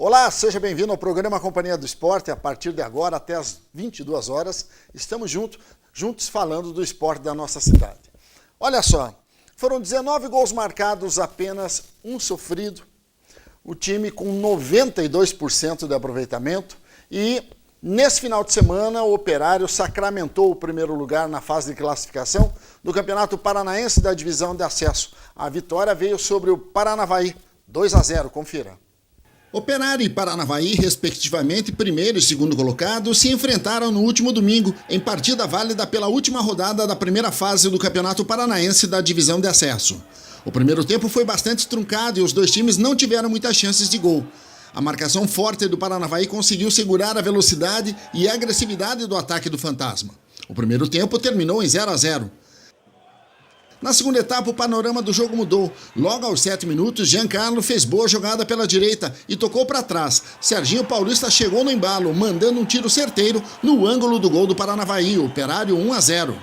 Olá, seja bem-vindo ao programa Companhia do Esporte. A partir de agora, até às 22 horas, estamos juntos falando do esporte da nossa cidade. Olha só, foram 19 gols marcados, apenas um sofrido. O time com 92% de aproveitamento e nesse final de semana o Operário sacramentou o primeiro lugar na fase de classificação do Campeonato Paranaense da Divisão de Acesso. A vitória veio sobre o Paranavaí, 2-0, confira. Operário e Paranavaí, respectivamente primeiro e segundo colocado, se enfrentaram no último domingo, em partida válida pela última rodada da primeira fase do Campeonato Paranaense da Divisão de Acesso. O primeiro tempo foi bastante truncado e os dois times não tiveram muitas chances de gol. A marcação forte do Paranavaí conseguiu segurar a velocidade e a agressividade do ataque do Fantasma. O primeiro tempo terminou em 0-0. Na segunda etapa, o panorama do jogo mudou. Logo aos 7 minutos, Giancarlo fez boa jogada pela direita e tocou para trás. Serginho Paulista chegou no embalo, mandando um tiro certeiro no ângulo do gol do Paranavaí, o Operário 1-0.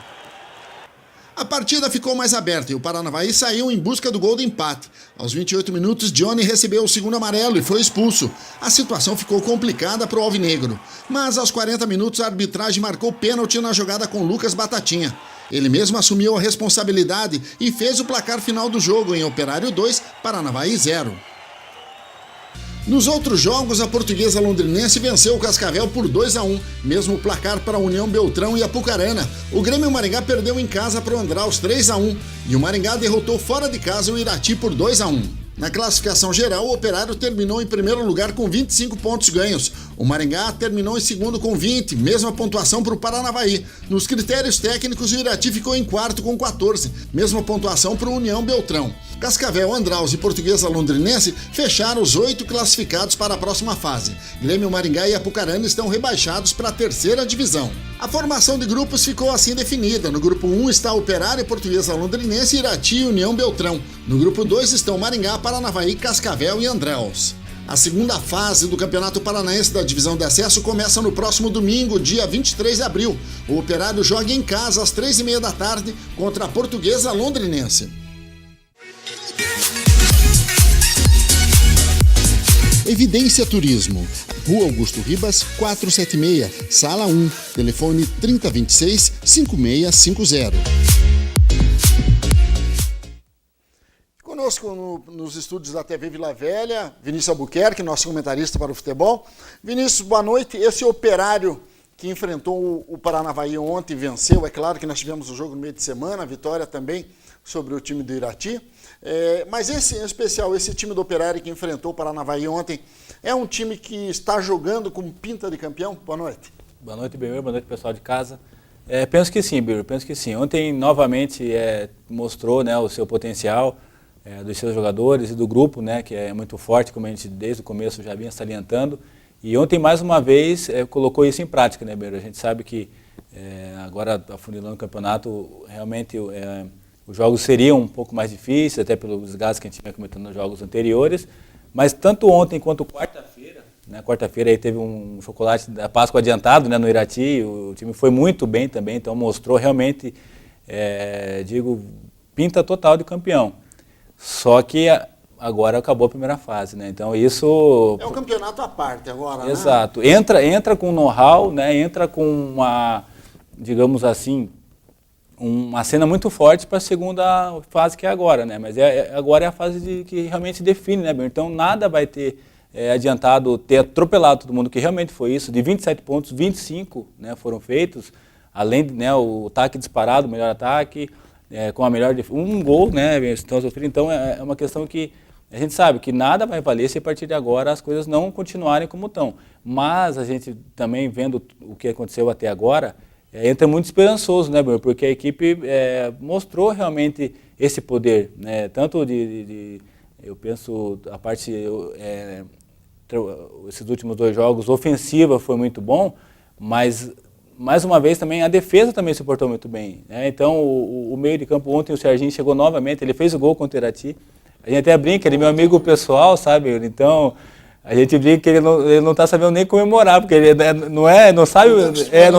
A partida ficou mais aberta e o Paranavaí saiu em busca do gol de empate. Aos 28 minutos, Johnny recebeu o segundo amarelo e foi expulso. A situação ficou complicada para o Alvinegro. Mas aos 40 minutos, a arbitragem marcou pênalti na jogada com Lucas Batatinha. Ele mesmo assumiu a responsabilidade e fez o placar final do jogo em Operário 2, Paranavaí 0. Nos outros jogos, a Portuguesa Londrinense venceu o Cascavel por 2-1, mesmo placar para a União Beltrão e Apucarana. O Grêmio Maringá perdeu em casa para o Andraus 3-1 e o Maringá derrotou fora de casa o Irati por 2-1. Na classificação geral, o Operário terminou em primeiro lugar com 25 pontos ganhos. O Maringá terminou em segundo com 20, mesma pontuação para o Paranavaí. Nos critérios técnicos, o Irati ficou em quarto com 14, mesma pontuação para o União Beltrão. Cascavel, Andraus e Portuguesa Londrinense fecharam os 8 classificados para a próxima fase. Grêmio, Maringá e Apucarana estão rebaixados para a terceira divisão. A formação de grupos ficou assim definida. No grupo 1 está Operário, Portuguesa Londrinense, Irati e União Beltrão. No grupo 2 estão Maringá, Paranavaí, Cascavel e Andraus. A segunda fase do Campeonato Paranaense da Divisão de Acesso começa no próximo domingo, dia 23 de abril. O Operário joga em casa às 3h30 da tarde contra a Portuguesa Londrinense. Evidência Turismo, Rua Augusto Ribas, 476, Sala 1, telefone 3026-5650. Conosco nos estúdios da TV Vila Velha, Vinícius Albuquerque, nosso comentarista para o futebol. Vinícius, boa noite. Esse Operário que enfrentou o Paranavaí ontem venceu, é claro que nós tivemos o jogo no meio de semana, a vitória também sobre o time do Irati. Mas esse, em especial, esse time do Operário que enfrentou o Paranavaí ontem, é um time que está jogando com pinta de campeão? Boa noite. Boa noite, Bemir. Boa noite, pessoal de casa. Penso que sim, Bemir. Penso que sim. Ontem, novamente, mostrou, né, o seu potencial dos seus jogadores e do grupo, né, que é muito forte, como a gente desde o começo já vinha salientando. E ontem, mais uma vez, colocou isso em prática, né, Bemir? A gente sabe que agora, afunilando o campeonato, realmente os jogos seriam um pouco mais difíceis, até pelos desgastes que a gente tinha comentando nos jogos anteriores, mas tanto ontem quanto quarta-feira, né, quarta-feira aí teve um chocolate da Páscoa adiantado, né, no Irati, o time foi muito bem também, então mostrou realmente, pinta total de campeão. Só que agora acabou a primeira fase, né, então isso... É um campeonato à parte agora, exato. Né? Entra com know-how, né, entra com uma, digamos assim, uma cena muito forte para a segunda fase que é agora, né? Mas agora é a fase que realmente define, né, Bem? Então nada vai ter adiantado, ter atropelado todo mundo, que realmente foi isso. De 27 pontos, 25, né, foram feitos, além, né, o ataque disparado, o melhor ataque, com a melhor um gol, né? Então é uma questão que a gente sabe que nada vai valer se a partir de agora as coisas não continuarem como estão. Mas a gente também vendo o que aconteceu até agora, entra muito esperançoso, né, Bruno? Porque a equipe mostrou realmente esse poder, né? Tanto eu penso, a parte, esses últimos 2 jogos, ofensiva foi muito bom, mas, mais uma vez, também a defesa também se portou muito bem, né? Então, o meio de campo ontem, o Serginho chegou novamente, ele fez o gol contra o Irati. A gente até brinca, ele é meu amigo pessoal, sabe? Então... A gente brinca que ele não está sabendo nem comemorar, porque ele não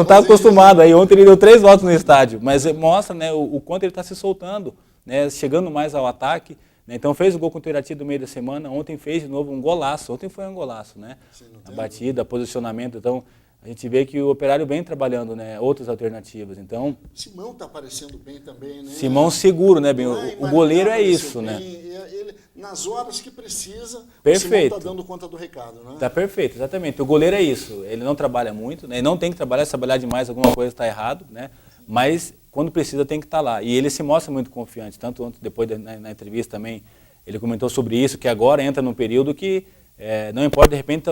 está acostumado. Aí ontem ele deu 3 votos no estádio, mas mostra, né, o quanto ele está se soltando, né, chegando mais ao ataque, né? Então fez o gol contra o Irati do meio da semana, ontem fez de novo um golaço, ontem foi um golaço, né? Sim, A batida, posicionamento, então a gente vê que o Operário vem trabalhando, né, outras alternativas, então... Simão está aparecendo bem também, né? Simão seguro, né, bem? O goleiro é isso, bem, né? Ele, nas horas que precisa, Perfeito. o Simão está dando conta do recado, né? Tá perfeito, exatamente. O goleiro é isso, ele não trabalha muito, né? Ele não tem que trabalhar, se trabalhar demais alguma coisa está errado, né? Mas quando precisa tem que estar lá. E ele se mostra muito confiante, tanto ontem, depois na entrevista também, ele comentou sobre isso, que agora entra num período que não importa, de repente,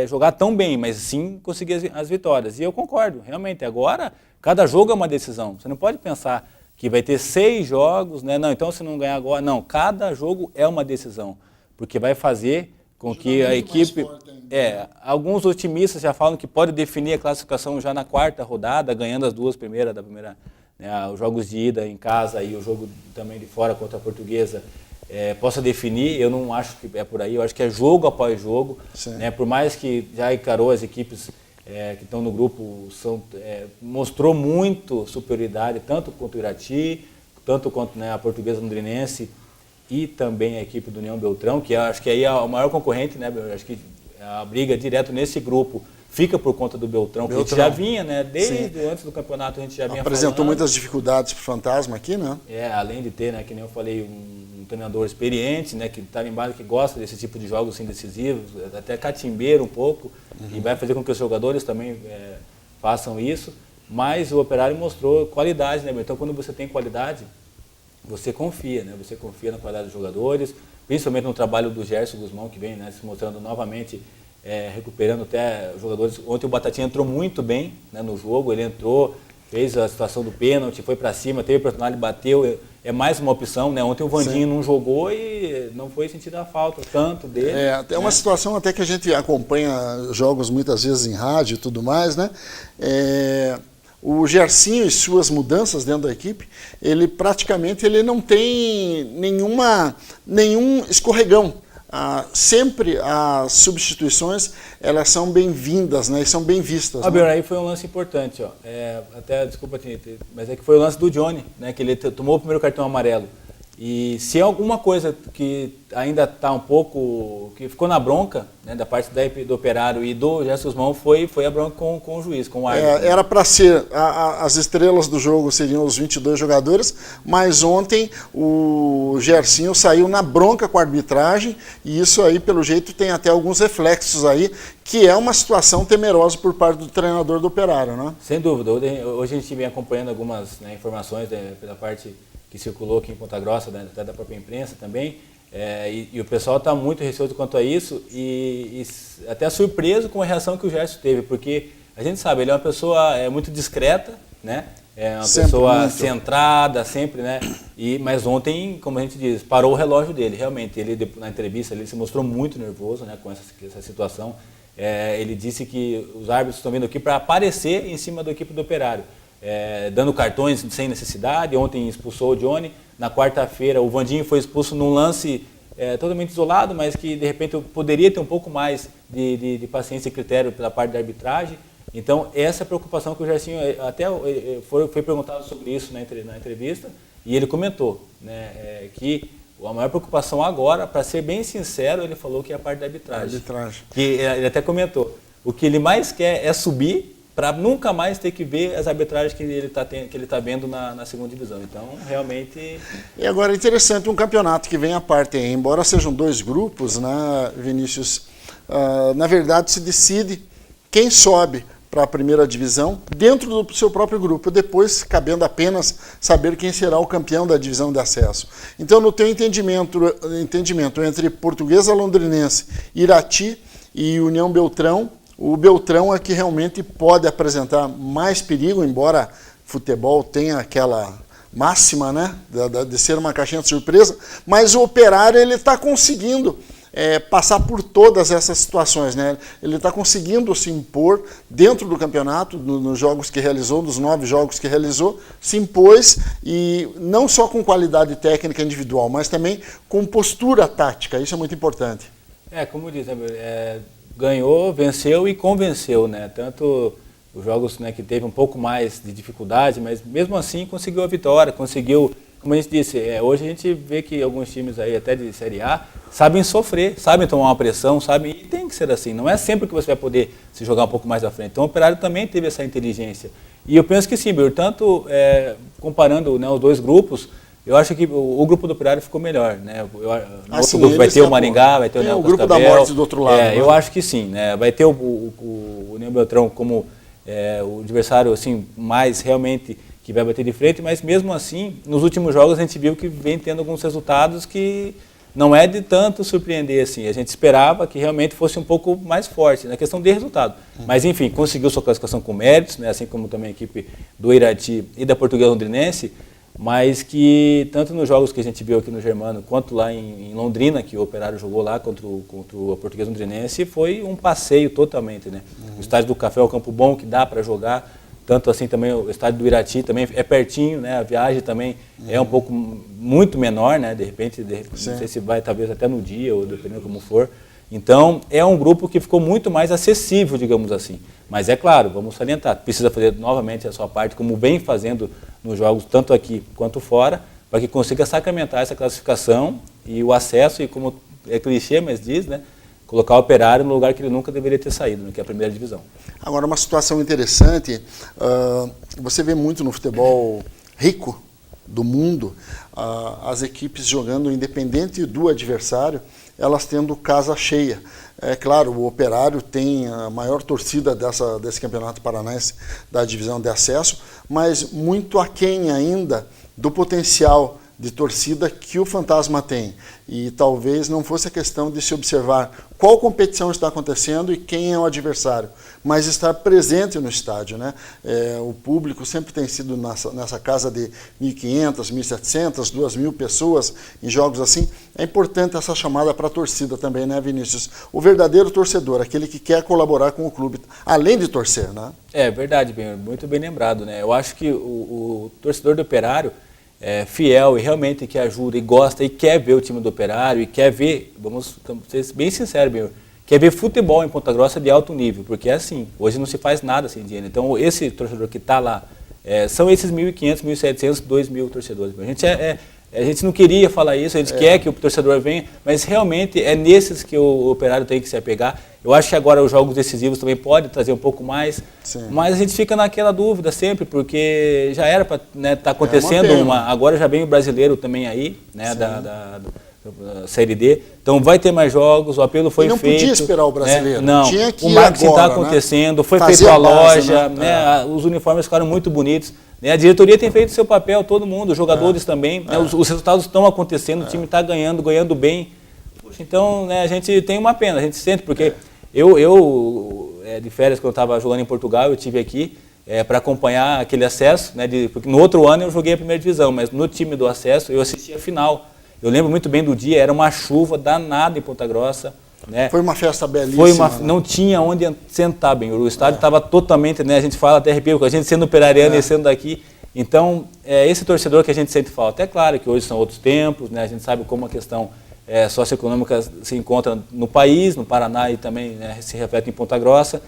jogar tão bem, mas sim conseguir as vitórias. E eu concordo, realmente, agora cada jogo é uma decisão. Você não pode pensar que vai ter 6 jogos, né? Não, então se não ganhar agora, não. Cada jogo é uma decisão, porque vai fazer com que a equipe... alguns otimistas já falam que pode definir a classificação já na 4ª rodada, ganhando as 2 primeiras da primeira, né, os jogos de ida em casa e o jogo também de fora contra a Portuguesa. Possa definir, eu não acho que é por aí, eu acho que é jogo após jogo, né? Por mais que já encarou as equipes que estão no grupo, mostrou muito superioridade, tanto contra o Irati, tanto contra, né, a Portuguesa Londrinense e também a equipe do União Beltrão, que eu acho que aí é o maior concorrente, né? Eu acho que a briga direto nesse grupo fica por conta do Beltrão, que a gente já vinha, né? Desde antes do campeonato a gente já vinha apresentou falando. muitas dificuldades para o Fantasma aqui, né? Além de ter, né, que nem eu falei, um treinador experiente, né, que está embaixo, que gosta desse tipo de jogos assim, decisivos, até catimbeiro um pouco, e vai fazer com que os jogadores também façam isso, mas o Operário mostrou qualidade, né? Então quando você tem qualidade, você confia, né? Você confia na qualidade dos jogadores, principalmente no trabalho do Gerson Guzmão, que vem, né, se mostrando novamente, recuperando até os jogadores. Ontem o Batatinha entrou muito bem, né, no jogo, ele entrou, fez a situação do pênalti, foi para cima, teve oportunidade, bateu, é mais uma opção, né? Ontem o Vandinho não jogou e não foi sentida a falta tanto dele. É uma situação até que a gente acompanha jogos muitas vezes em rádio e tudo mais, né? O Gersinho e suas mudanças dentro da equipe, ele praticamente não tem nenhum escorregão. Sempre as substituições, elas são bem-vindas, né, e são bem vistas. Né? Aí foi um lance importante, ó. Até, desculpa, mas é que foi o lance do Johnny, né, que ele tomou o primeiro cartão amarelo. E se é alguma coisa que ainda está um pouco, que ficou na bronca, né, da parte do Operário e do Gerson Guzmão, foi a bronca com o juiz, com o árbitro. Era para ser, as estrelas do jogo seriam os 22 jogadores, mas ontem o Gersinho saiu na bronca com a arbitragem, e isso aí, pelo jeito, tem até alguns reflexos aí, que é uma situação temerosa por parte do treinador do Operário, né? Sem dúvida. Hoje a gente vem acompanhando algumas, né, informações pela parte que circulou aqui em Ponta Grossa, né, até da própria imprensa também, e o pessoal está muito receoso quanto a isso e até surpreso com a reação que o Gerson teve, porque a gente sabe, ele é uma pessoa muito discreta, né? É uma sempre pessoa muito centrada, sempre, né? Mas ontem, como a gente diz, parou o relógio dele, realmente. Ele, na entrevista, ele se mostrou muito nervoso, né, com essa situação. Ele disse que os árbitros estão vindo aqui para aparecer em cima da equipe do Operário. Dando cartões sem necessidade. Ontem expulsou o Johnny, na quarta-feira o Vandinho foi expulso num lance totalmente isolado, mas que de repente poderia ter um pouco mais de paciência e critério pela parte da arbitragem. Então essa é a preocupação que o Gersinho, até foi perguntado sobre isso na entrevista, e ele comentou, né, que a maior preocupação agora, para ser bem sincero, ele falou que é a parte da arbitragem. Que ele até comentou, o que ele mais quer é subir, para nunca mais ter que ver as arbitragens que ele está vendo na segunda divisão. Então, realmente... E agora é interessante um campeonato que vem à parte, embora sejam 2 grupos, né, Vinícius, na verdade se decide quem sobe para a primeira divisão dentro do seu próprio grupo, depois cabendo apenas saber quem será o campeão da divisão de acesso. Então, no teu entendimento entre Portuguesa Londrinense, Irati e União Beltrão, o Beltrão é que realmente pode apresentar mais perigo, embora futebol tenha aquela máxima, né, de ser uma caixinha de surpresa, mas o Operário ele está conseguindo passar por todas essas situações, né? Ele está conseguindo se impor dentro do campeonato, nos jogos que realizou, nos 9 jogos que realizou, se impôs, e não só com qualidade técnica individual, mas também com postura tática. Isso é muito importante. Como diz, ganhou, venceu e convenceu, né? Tanto os jogos, né, que teve um pouco mais de dificuldade, mas mesmo assim conseguiu a vitória, conseguiu como a gente disse, hoje a gente vê que alguns times aí, até de Série A, sabem sofrer, sabem tomar uma pressão, sabem, e tem que ser assim. Não é sempre que você vai poder se jogar um pouco mais à frente. Então o Operário também teve essa inteligência. E eu penso que sim, tanto comparando, né, os dois grupos, eu acho que o grupo do Operário ficou melhor, né? No outro grupo vai ter o Maringá, vai ter o Neo grupo da morte do outro lado. Né? Eu acho que sim, né? Vai ter o União Beltrão como o adversário assim, mais realmente que vai bater de frente, mas mesmo assim, nos últimos jogos a gente viu que vem tendo alguns resultados que não é de tanto surpreender assim. A gente esperava que realmente fosse um pouco mais forte na questão de resultado. Mas enfim, conseguiu sua classificação com méritos, né? Assim como também a equipe do Irati e da Portuguesa Londrinense, mas que tanto nos jogos que a gente viu aqui no Germano, quanto lá em Londrina, que o Operário jogou lá contra a Portuguesa Londrinense, foi um passeio totalmente, né? O estádio do Café é um campo bom, que dá para jogar, tanto assim também o estádio do Irati também é pertinho, né? A viagem também é um pouco muito menor, né? De repente não sei se vai talvez até no dia, ou dependendo como for. Então, é um grupo que ficou muito mais acessível, digamos assim. Mas é claro, vamos salientar, precisa fazer novamente a sua parte, como vem fazendo nos jogos, tanto aqui quanto fora, para que consiga sacramentar essa classificação e o acesso, e como é clichê, mas diz, né, colocar o Operário no lugar que ele nunca deveria ter saído, né, que é a primeira divisão. Agora, uma situação interessante, você vê muito no futebol rico do mundo, as equipes jogando independente do adversário, elas tendo casa cheia. É claro, o Operário tem a maior torcida desse campeonato paranaense da divisão de acesso, mas muito aquém ainda do potencial de torcida que o Fantasma tem. E talvez não fosse a questão de se observar qual competição está acontecendo e quem é o adversário, mas estar presente no estádio, né? O público sempre tem sido nessa casa de 1.500, 1.700, 2.000 pessoas em jogos assim. É importante essa chamada para a torcida também, né, Vinícius? O verdadeiro torcedor, aquele que quer colaborar com o clube, além de torcer, né? É verdade, muito bem lembrado, né? Eu acho que o torcedor do Operário é fiel e realmente que ajuda e gosta e quer ver o time do Operário e quer ver, vamos ser bem sinceros, quer ver futebol em Ponta Grossa de alto nível, porque é assim, hoje não se faz nada sem dinheiro. Então esse torcedor que está lá, são esses 1.500, 1.700, 2.000 torcedores. A gente não queria falar isso, a gente quer que o torcedor venha, mas realmente é nesses que o Operário tem que se apegar. Eu acho que agora os jogos decisivos também podem trazer um pouco mais, mas a gente fica naquela dúvida sempre, porque já era para estar acontecendo agora já vem o brasileiro também aí, né, da Série D, então vai ter mais jogos, o apelo foi feito. Não podia esperar o brasileiro, não, tinha que o marketing está acontecendo, né? Foi feito a loja, né? Os uniformes ficaram muito bonitos. A diretoria tem feito seu papel, todo mundo, os jogadores também, né? Os resultados estão acontecendo, o time está ganhando bem. Poxa, então, né, a gente tem uma pena, a gente sente, porque eu de férias, quando eu estava jogando em Portugal, eu estive aqui para acompanhar aquele acesso, né, porque no outro ano eu joguei a primeira divisão, mas no time do acesso eu assisti a final. Eu lembro muito bem do dia, era uma chuva danada em Ponta Grossa. Né? Foi uma festa belíssima. Não tinha onde sentar, bem. O estádio estava totalmente, né? A gente fala até arrepio, com a gente sendo operariano e sendo daqui. Então, esse torcedor que a gente sente falta. É claro que hoje são outros tempos, né? A gente sabe como a questão socioeconômica se encontra no país, no Paraná e também, né, se reflete em Ponta Grossa.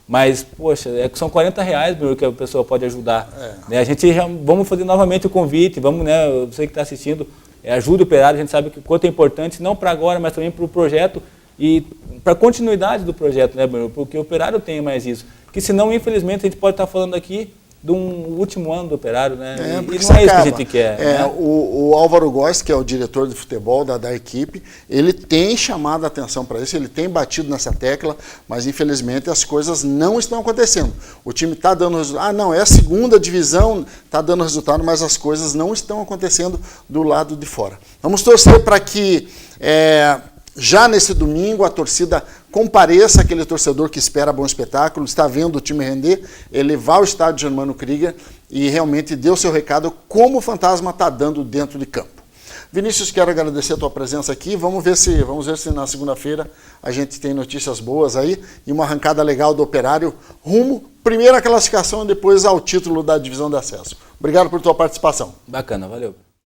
Mas, poxa, são R$40 meu, que a pessoa pode ajudar. Né? A gente vamos fazer novamente o convite, vamos, né? Você que está assistindo, ajude o Operário, a gente sabe que o quanto é importante, não para agora, mas também para o projeto e para a continuidade do projeto, né, Bruno? Porque o Operário tem mais isso. Porque senão, infelizmente, a gente pode estar falando aqui de um último ano do Operário, né? E não é isso que a gente quer. Né? O Álvaro Góes, que é o diretor de futebol da equipe, ele tem chamado a atenção para isso, ele tem batido nessa tecla, mas infelizmente as coisas não estão acontecendo. O time está dando resultado. Não, é a segunda divisão, está dando resultado, mas as coisas não estão acontecendo do lado de fora. Vamos torcer para que já nesse domingo a torcida compareça, aquele torcedor que espera bom espetáculo, está vendo o time render, ele vá ao estádio Germano Krieger e realmente dê o seu recado como o Fantasma está dando dentro de campo. Vinícius, quero agradecer a tua presença aqui, vamos ver se na segunda-feira a gente tem notícias boas aí e uma arrancada legal do Operário rumo, primeiro à classificação e depois ao título da divisão de acesso. Obrigado por tua participação. Bacana, valeu.